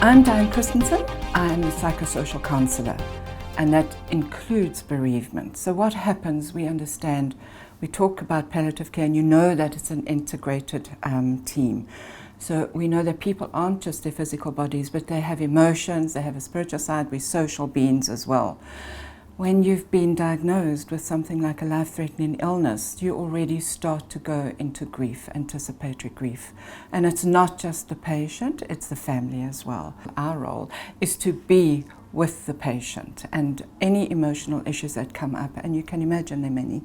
I'm Diane Christensen. I'm a psychosocial counsellor, and that includes bereavement. So what happens, we understand, we talk about palliative care, and you know that it's an integrated team. So we know that people aren't just their physical bodies, but they have emotions, they have a spiritual side, we're social beings as well. When you've been diagnosed with something like a life-threatening illness, you already start to go into grief, anticipatory grief. And it's not just the patient, it's the family as well. Our role is to be with the patient and any emotional issues that come up, and you can imagine there are many.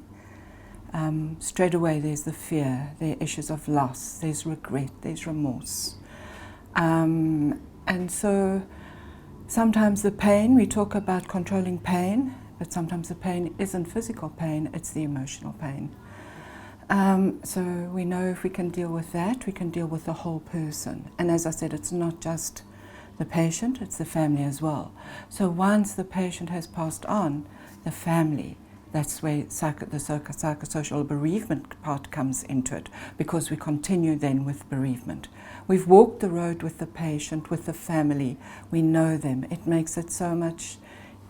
Straight away there's the fear, there are issues of loss, there's regret, there's remorse. And so sometimes the pain, we talk about controlling pain, but sometimes the pain isn't physical pain, it's the emotional pain. So we know if we can deal with that, we can deal with the whole person. And as I said, it's not just the patient, it's the family as well. So once the patient has passed on, the family, that's where the psychosocial bereavement part comes into it, because we continue then with bereavement. We've walked the road with the patient, with the family, we know them. It makes it so much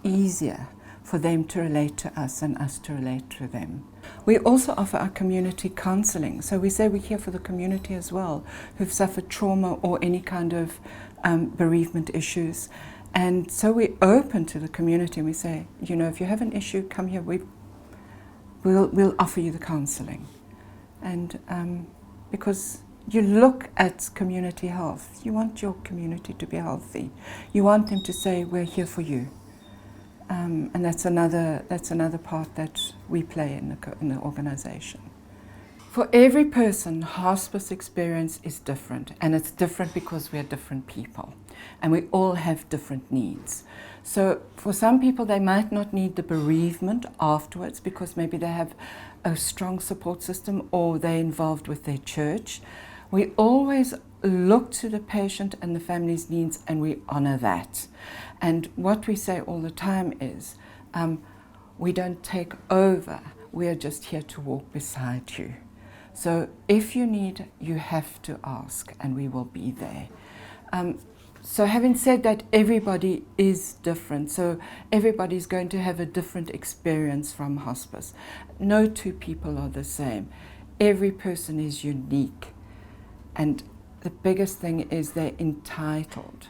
easier for them to relate to us and us to relate to them. We also offer our community counselling. So we say we're here for the community as well, who've suffered trauma or any kind of bereavement issues. And so we're open to the community and we say, you know, if you have an issue, come here, we'll offer you the counselling. And because you look at community health, you want your community to be healthy. You want them to say, we're here for you. And that's another part that we play in the organisation. For every person, hospice experience is different, and it's different because we're different people, and we all have different needs. So for some people, they might not need the bereavement afterwards because maybe they have a strong support system or they're involved with their church. We always look to the patient and the family's needs, and we honour that. And what we say all the time is, we don't take over, we are just here to walk beside you. So if you need, you have to ask, and we will be there. So having said that, everybody is different, so everybody's going to have a different experience from hospice. No two people are the same. Every person is unique, and the biggest thing is they're entitled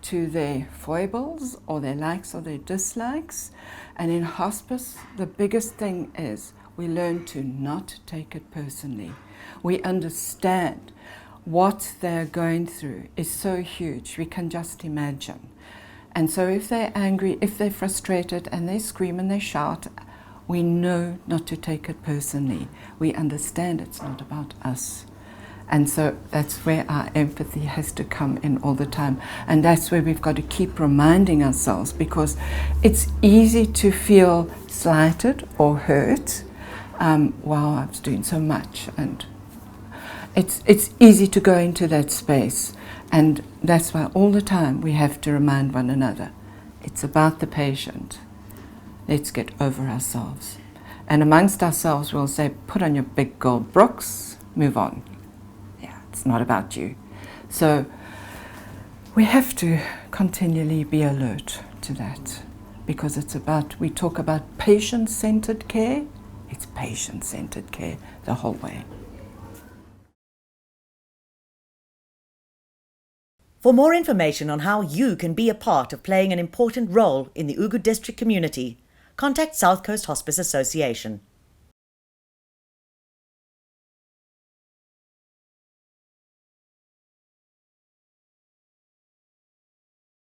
to their foibles or their likes or their dislikes. And in hospice, the biggest thing is we learn to not take it personally. We understand what they're going through is so huge, we can just imagine. And so if they're angry, if they're frustrated and they scream and they shout, we know not to take it personally. We understand it's not about us. And so that's where our empathy has to come in all the time. And that's where we've got to keep reminding ourselves, because it's easy to feel slighted or hurt. Wow, I was doing so much. And it's easy to go into that space. And that's why all the time we have to remind one another, it's about the patient. Let's get over ourselves. And amongst ourselves, we'll say, put on your big gold brooks, move on. It's not about you. So we have to continually be alert to that, because it's about, we talk about patient-centered care, it's patient-centered care the whole way. For more information on how you can be a part of playing an important role in the Ugu District community, contact South Coast Hospice Association.